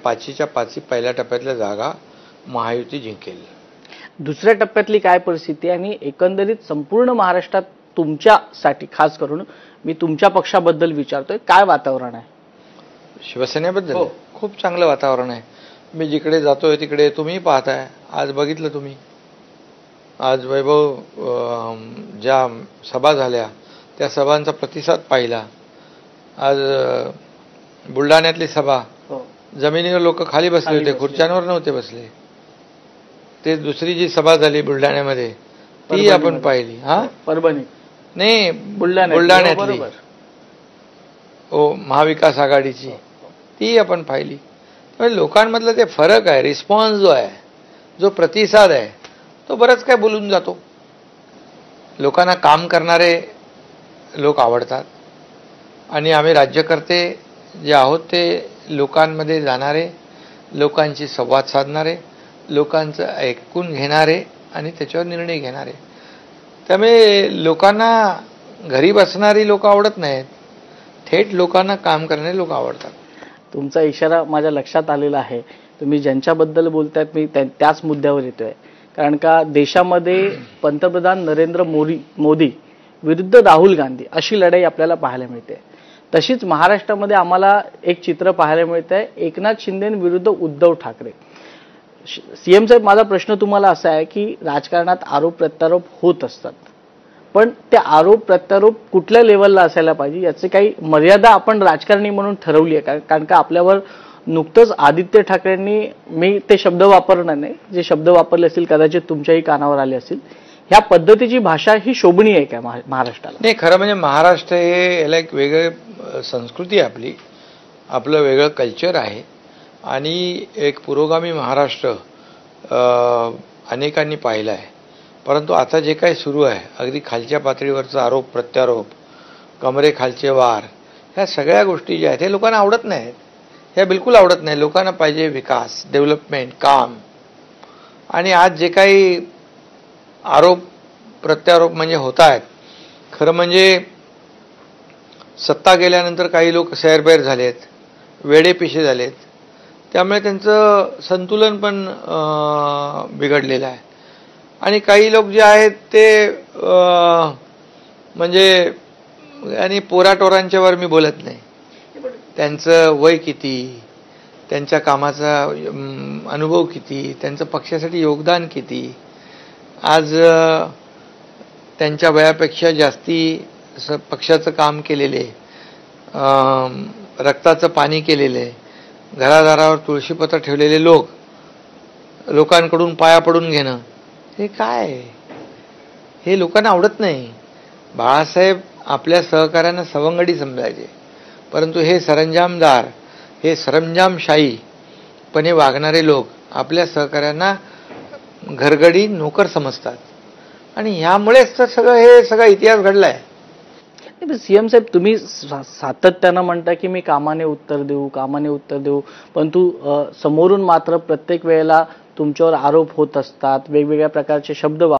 5च्या 5 पहिल्या टप्प्यातल्या जागा महायुती जिंकेल. दुसऱ्या टप्प्यातली काय परिस्थिती आहे आणि एकंदरीत संपूर्ण महाराष्ट्रात तुमच्यासाठी खास करून मी तुमच्या पक्षाबद्दल विचारतोय, काय वातावरण आहे? शिवसेनेबद्दल खूप चांगलं वातावरण आहे. मी जिकडे जातोय तिकडे तुम्ही पाहताय. आज बघितलं तुम्ही, आज वैभव ज्या सभा झाल्या त्या सभांचा प्रतिसाद पाहिला. आज बुलढाण्यातली सभा, जमिनीवर लोक खाली बसले होते, खुर्च्यांवर नव्हते बसले. ते दुसरी जी सभा झाली बुलढाण्यामध्ये ती आपण पाहिली. परभणी नाही, बुलढाण्यातली महाविकास आघाडीची ती आपण पाहिली. त्यामुळे लोकांमधलं ते फरक आहे, रिस्पॉन्स जो आहे, जो प्रतिसाद आहे, तो बरंच काय बोलून जातो. लोकांना काम करणारे लोक आवडतात आणि आम्ही राज्यकर्ते जे आहोत ते लोकांमध्ये जाणारे, लोकांशी संवाद साधणारे, लोकांचं ऐकून घेणारे आणि त्याच्यावर निर्णय घेणारे. त्यामुळे लोकांना घरी बसणारी लोक आवडत नाहीत, थेट लोकांना काम करणारे लोक आवडतात. तुमचा इशारा माझ्या लक्षात आलेला आहे. तुम्ही ज्यांच्याबद्दल बोलतायत मी त्याच मुद्द्यावर येतोय. कारण का देशामध्ये पंतप्रधान नरेंद्र मोदी विरुद्ध राहुल गांधी अशी लढाई आपल्याला पाहायला मिळते. तशीच महाराष्ट्रामध्ये आम्हाला एक चित्र पाहायला मिळतंय, एकनाथ शिंदे विरुद्ध उद्धव ठाकरे. सीएम साहेब, माझा प्रश्न तुम्हाला असा आहे की राजकारणात आरोप प्रत्यारोप होत असतात, पण ते आरोप प्रत्यारोप कुठल्या लेवलला असायला पाहिजे याची काही मर्यादा आपण राजकारणी म्हणून ठरवली आहे? कारण का आपल्यावर नुकतंच आदित्य ठाकरेंनी, मी ते शब्द वापरणार नाही, जे शब्द वापरले असतील कदाचित तुमच्याही कानावर आले असतील, ह्या पद्धतीची भाषा ही शोभनीय आहे का महाराष्ट्राला? नाही, खरं म्हणजे महाराष्ट्र हे याला एक वेगळी संस्कृती आहे, आपलं वेगळं कल्चर आहे आणि एक पुरोगामी महाराष्ट्र अनेकांनी पाहिलं आहे. परंतु आता जे काही सुरू आहे, अगदी खालच्या पातळीवरचा आरोप प्रत्यारोप, कमरेखालचे वार, ह्या सगळ्या गोष्टी ज्या आहेत हे लोकांना आवडत नाहीत. ह्या बिलकुल आवडत नाही. लोकांना पाहिजे विकास, डेव्हलपमेंट, काम. आणि आज जे काही आरोप प्रत्यारोप म्हणजे होत आहेत, खरं म्हणजे सत्ता गेल्यानंतर काही लोक सैरबैर झालेत, वेडेपिशे झालेत. त्यामुळे त्यांचं संतुलन पण बिघडलेलं आहे. आणि काही लोक जे आहेत ते म्हणजे, आणि पोराटोरांच्यावर मी बोलत नाही, त्यांचं वय किती, त्यांच्या कामाचा अनुभव किती, त्यांचं पक्षासाठी योगदान किती, आज त्यांच्या वयापेक्षा जास्ती पक्षाचं काम केलेले, रक्ताचं पाणी केलेले, घरादारावर तुळशीपत्र ठेवलेले लोकांकडून पाया पडून घेणं, हे काय? हे लोकांना आवडत नाही. बाळासाहेब आपल्या सहकाऱ्यांना सवंगडी समजायचे, परंतु हे सरंजामदार, हे सरंजामशाहीपणे वागणारे लोक आपल्या सहकाऱ्यांना घरगडी नोकर समजतात. आणि ह्यामुळेच तर हे सगळा इतिहास घडलाय. सीएम साहेब, तुम्ही सातत्यानं म्हणता की मी कामाने उत्तर देऊ, परंतु समोरून मात्र प्रत्येक वेळेला तुमच्यावर आरोप होत असतात, वेगवेगळ्या प्रकारचे शब्द